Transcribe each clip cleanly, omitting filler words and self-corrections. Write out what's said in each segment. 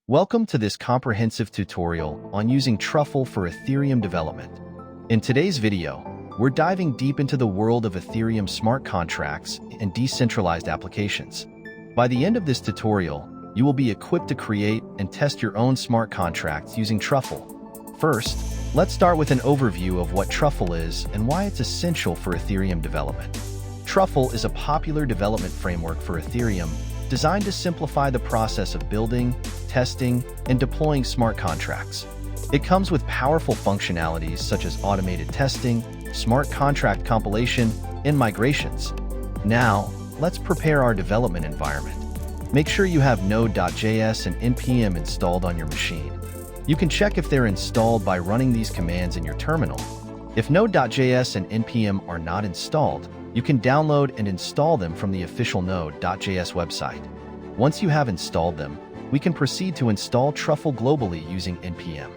Welcome to this comprehensive tutorial on using Truffle for Ethereum development. In today's video, we're diving deep into the world of Ethereum smart contracts and decentralized applications. By the end of this tutorial, you will be equipped to create and test your own smart contracts using Truffle. First, let's start with an overview of what Truffle is and why it's essential for Ethereum development. Truffle is a popular development framework for Ethereum designed to simplify the process of building, testing, and deploying smart contracts. It comes with powerful functionalities such as automated testing, smart contract compilation, and migrations. Now, let's prepare our development environment. Make sure you have Node.js and npm installed on your machine. You can check if they're installed by running these commands in your terminal. If Node.js and npm are not installed, you can download and install them from the official Node.js website. Once you have installed them, we can proceed to install Truffle globally using npm.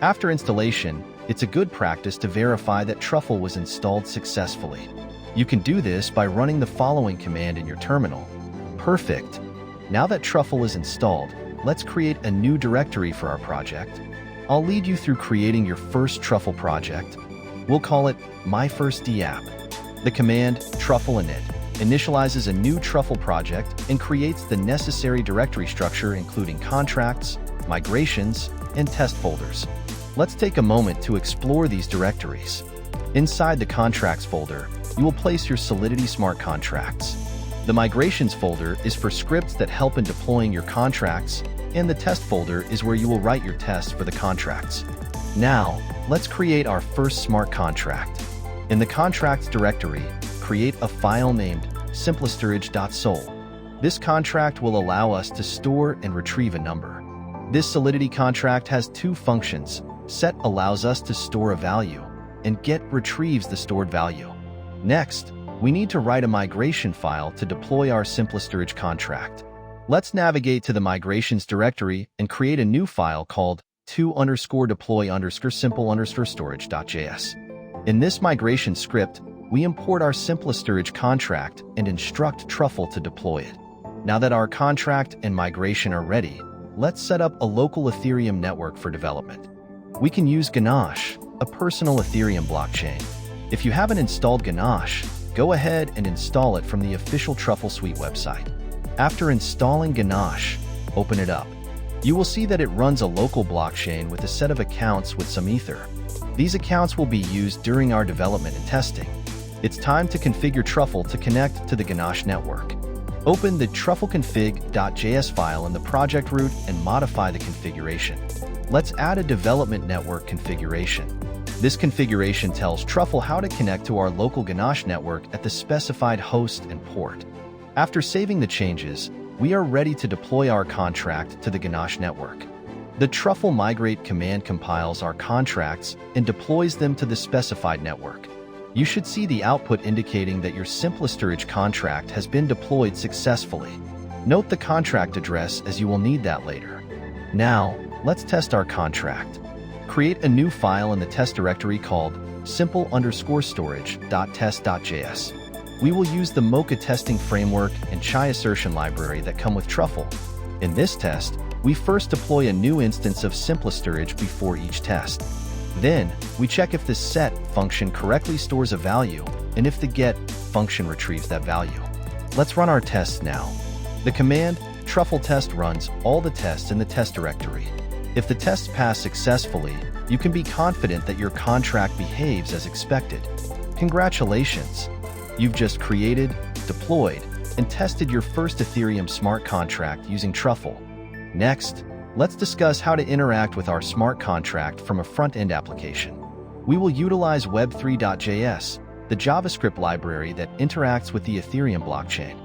After installation, it's a good practice to verify that Truffle was installed successfully. You can do this by running the following command in your terminal. Perfect. Now that Truffle is installed, let's create a new directory for our project. I'll lead you through creating your first Truffle project. We'll call it My First DApp. The command truffle init initializes a new Truffle project and creates the necessary directory structure including contracts, migrations, and test folders. Let's take a moment to explore these directories. Inside the contracts folder, you will place your Solidity smart contracts. The migrations folder is for scripts that help in deploying your contracts, and the test folder is where you will write your tests for the contracts. Now, let's create our first smart contract. In the contracts directory, create a file named simplestorage.sol. This contract will allow us to store and retrieve a number. This Solidity contract has two functions. Set allows us to store a value, and get retrieves the stored value. Next, we need to write a migration file to deploy our simplestorage contract. Let's navigate to the migrations directory and create a new file called to_deploy_simple_storage.js. In this migration script, we import our simplestorage contract and instruct Truffle to deploy it. Now that our contract and migration are ready, let's set up a local Ethereum network for development. We can use Ganache, a personal Ethereum blockchain. If you haven't installed Ganache, go ahead and install it from the official Truffle Suite website. After installing Ganache, open it up. You will see that it runs a local blockchain with a set of accounts with some Ether. These accounts will be used during our development and testing. It's time to configure Truffle to connect to the Ganache network. Open the truffleconfig.js file in the project root and modify the configuration. Let's add a development network configuration. This configuration tells Truffle how to connect to our local Ganache network at the specified host and port. After saving the changes, we are ready to deploy our contract to the Ganache network. The Truffle migrate command compiles our contracts and deploys them to the specified network. You should see the output indicating that your simplestorage contract has been deployed successfully. Note the contract address as you will need that later. Now, let's test our contract. Create a new file in the test directory called simple_storage.test.js. We will use the Mocha testing framework and Chai assertion library that come with Truffle. In this test, we first deploy a new instance of simplestorage before each test. Then, we check if the set function correctly stores a value and if the get function retrieves that value. Let's run our tests now. The command truffle test runs all the tests in the test directory. If the tests pass successfully, you can be confident that your contract behaves as expected. Congratulations! You've just created, deployed, and tested your first Ethereum smart contract using Truffle. Next, let's discuss how to interact with our smart contract from a front-end application. We will utilize web3.js, the JavaScript library that interacts with the Ethereum blockchain.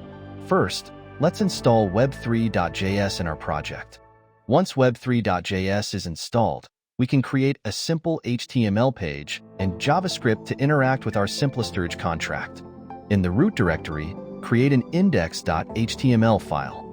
First, let's install web3.js in our project. Once web3.js is installed, we can create a simple HTML page and JavaScript to interact with our simplestorage contract. In the root directory, create an index.html file.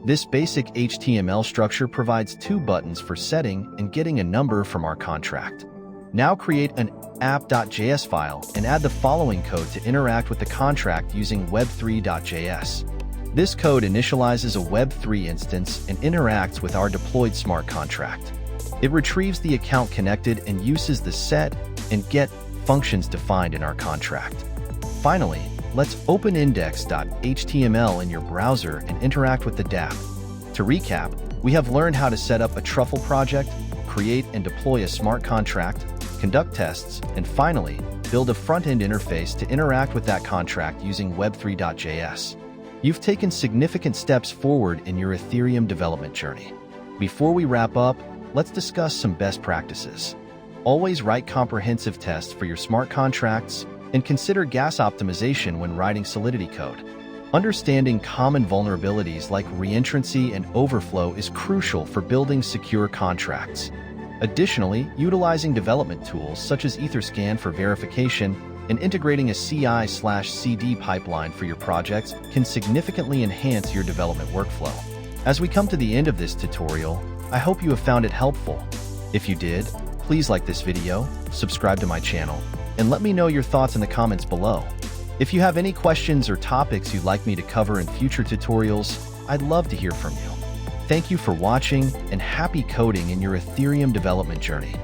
This basic HTML structure provides two buttons for setting and getting a number from our contract. Now create an app.js file and add the following code to interact with the contract using web3.js. This code initializes a Web3 instance and interacts with our deployed smart contract. It retrieves the account connected and uses the set and get functions defined in our contract. Finally, let's open index.html in your browser and interact with the dApp. To recap, we have learned how to set up a Truffle project, create and deploy a smart contract, conduct tests, and finally, build a front-end interface to interact with that contract using web3.js. You've taken significant steps forward in your Ethereum development journey. Before we wrap up, let's discuss some best practices. Always write comprehensive tests for your smart contracts and consider gas optimization when writing Solidity code. Understanding common vulnerabilities like reentrancy and overflow is crucial for building secure contracts. Additionally, utilizing development tools such as Etherscan for verification and integrating a CI/CD pipeline for your projects can significantly enhance your development workflow. As we come to the end of this tutorial, I hope you have found it helpful. If you did, please like this video, subscribe to my channel, and let me know your thoughts in the comments below. If you have any questions or topics you'd like me to cover in future tutorials, I'd love to hear from you. Thank you for watching, and happy coding in your Ethereum development journey.